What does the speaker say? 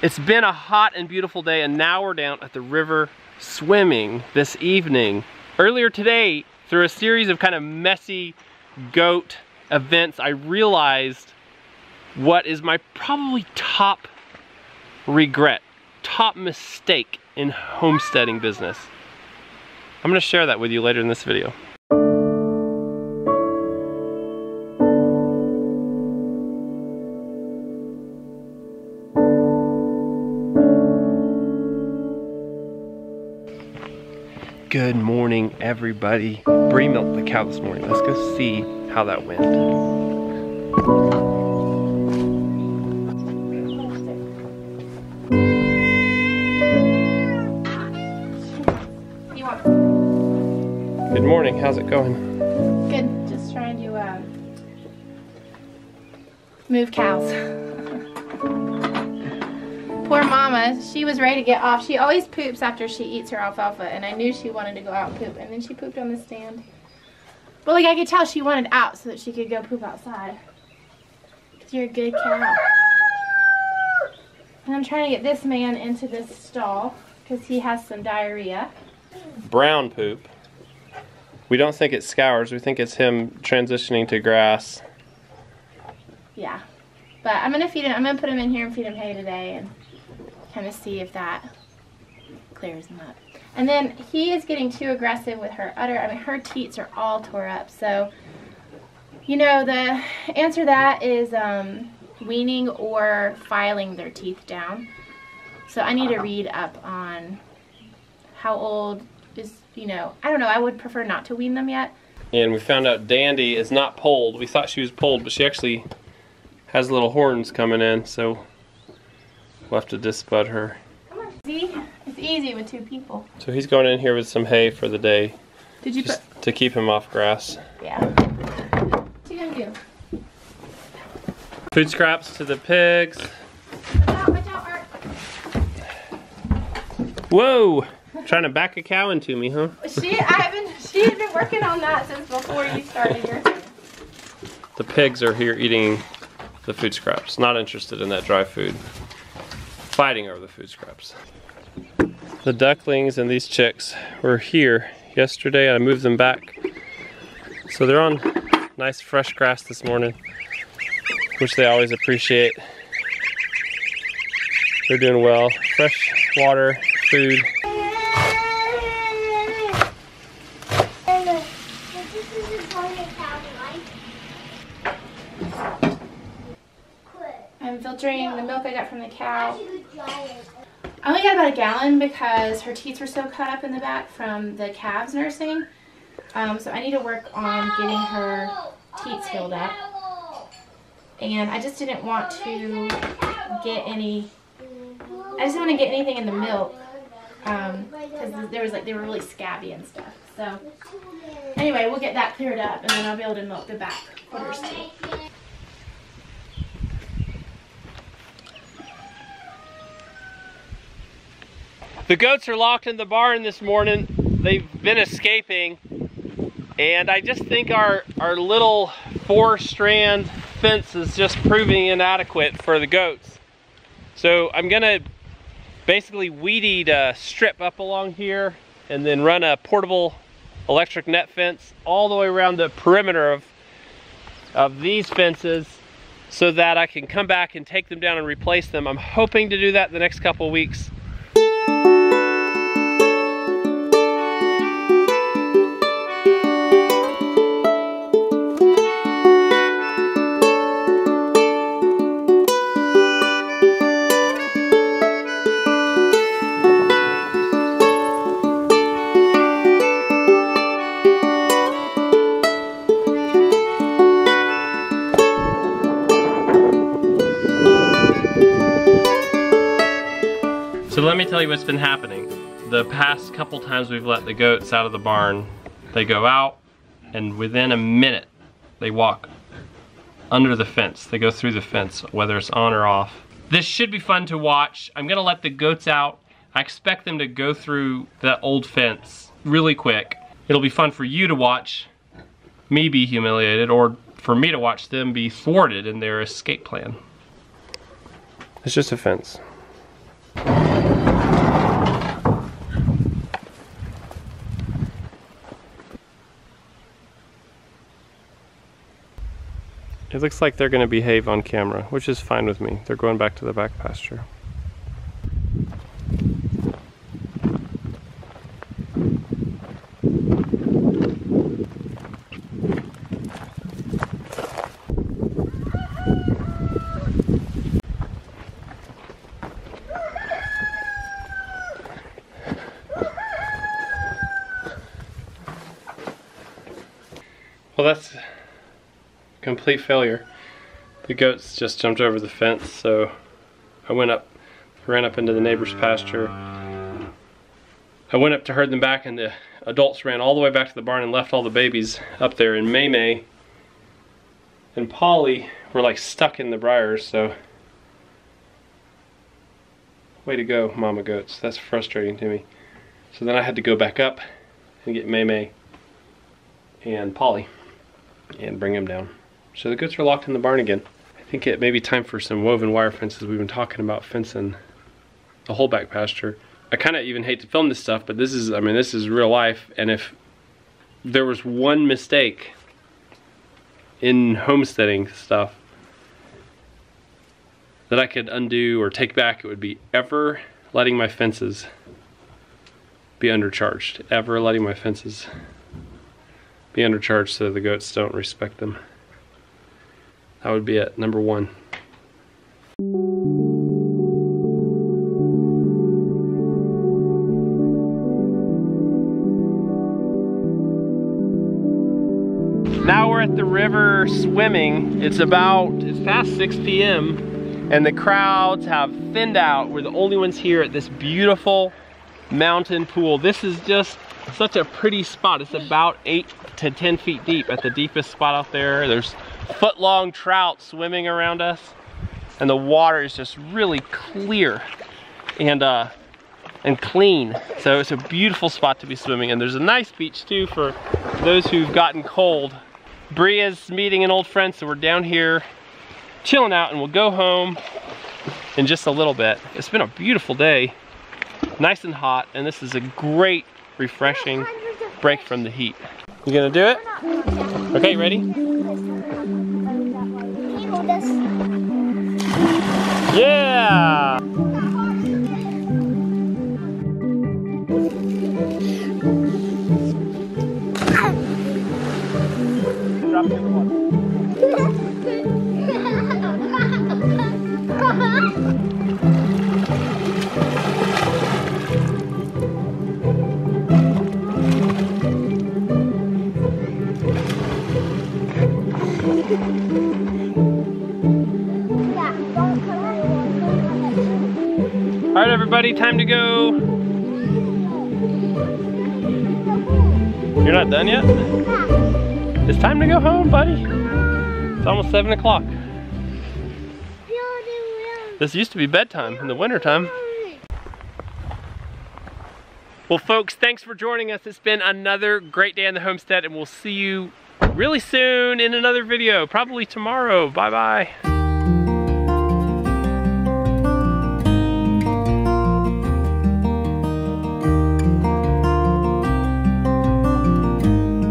It's been a hot and beautiful day, and now we're down at the river swimming this evening. Earlier today, through a series of kind of messy goat events, I realized what is my probably top regret, top mistake in homesteading business. I'm gonna share that with you later in this video. Good morning, everybody. Bree milked the cow this morning. Let's go see how that went. Good morning. How's it going? Good. Just trying to move cows. Poor mama, she was ready to get off. She always poops after she eats her alfalfa, and I knew she wanted to go out and poop, and then she pooped on the stand. But like I could tell she wanted out so that she could go poop outside. Because you're a good cow. And I'm trying to get this man into this stall because he has some diarrhea. Brown poop. We don't think it's scours, we think it's him transitioning to grass. Yeah. But I'm gonna feed him, I'm gonna put him in here and feed him hay today and kind of see if that clears him up. And then he is getting too aggressive with her udder. I mean, her teats are all tore up. So, you know, the answer to that is weaning or filing their teeth down. So I need to read up on how old is, you know, I don't know, I would prefer not to wean them yet. And we found out Dandy is not polled. We thought she was polled, but she actually has little horns coming in, so we'll have to disbud her. Come on, see? It's easy with two people. So he's going in here with some hay for the day. Did you just to keep him off grass. Yeah. What's he gonna do? Food scraps to the pigs. Watch out, Art. Whoa! Trying to back a cow into me, huh? She had been working on that since before you started your thing. The pigs are here eating the food scraps. Not interested in that dry food. Fighting over the food scraps. The ducklings and these chicks were here yesterday. I moved them back. So they're on nice fresh grass this morning, which they always appreciate. They're doing well. Fresh water, food. I'm filtering the milk I got from the cow. I only got about a gallon because her teats were so cut up in the back from the calves nursing. So I need to work on getting her teats healed up. And I just didn't want to get any, I just didn't want to get anything in the milk. Because there was like, they were really scabby and stuff. So anyway, we'll get that cleared up and then I'll be able to milk the back quarters too. The goats are locked in the barn this morning. They've been escaping. And I just think our little 4-strand fence is just proving inadequate for the goats. So I'm gonna basically weed eat a strip up along here and then run a portable electric net fence all the way around the perimeter of these fences so that I can come back and take them down and replace them. I'm hoping to do that the next couple of weeks. So let me tell you what's been happening. The past couple times we've let the goats out of the barn, they go out and within a minute they walk under the fence. They go through the fence, whether it's on or off. This should be fun to watch. I'm gonna let the goats out. I expect them to go through that old fence really quick. It'll be fun for you to watch me be humiliated or for me to watch them be thwarted in their escape plan. It's just a fence. It looks like they're going to behave on camera, which is fine with me. They're going back to the back pasture. Well, that's a complete failure. The goats just jumped over the fence, so I ran up into the neighbor's pasture. I went up to herd them back, and the adults ran all the way back to the barn and left all the babies up there. And May and Polly were like stuck in the briars, so way to go, mama goats. That's frustrating to me. So then I had to go back up and get May and Polly and bring them down. So the goats are locked in the barn again. I think it may be time for some woven wire fences. We've been talking about fencing the whole back pasture. I kind of even hate to film this stuff, but this is, I mean, this is real life. And if there was one mistake in homesteading stuff that I could undo or take back, it would be ever letting my fences be undercharged. Ever letting my fences be undercharged so the goats don't respect them. That would be it, number one. Now we're at the river swimming. It's past 6 p.m. and the crowds have thinned out. We're the only ones here at this beautiful mountain pool. This is just such a pretty spot. It's about 8 to 10 feet deep at the deepest spot out there. There's foot-long trout swimming around us, and the water is just really clear and clean. So it's a beautiful spot to be swimming, and there's a nice beach too for those who've gotten cold. Bria's meeting an old friend, so we're down here chilling out, and we'll go home in just a little bit. It's been a beautiful day, nice and hot, and this is a great, refreshing break from the heat. You gonna do it? Okay, ready? Yeah! Drop it in the water. All right, everybody, time to go. You're not done yet? It's time to go home, buddy. It's almost 7 o'clock. This used to be bedtime in the wintertime. Well, folks, thanks for joining us. It's been another great day on the homestead, and we'll see you really soon in another video, probably tomorrow. Bye-bye.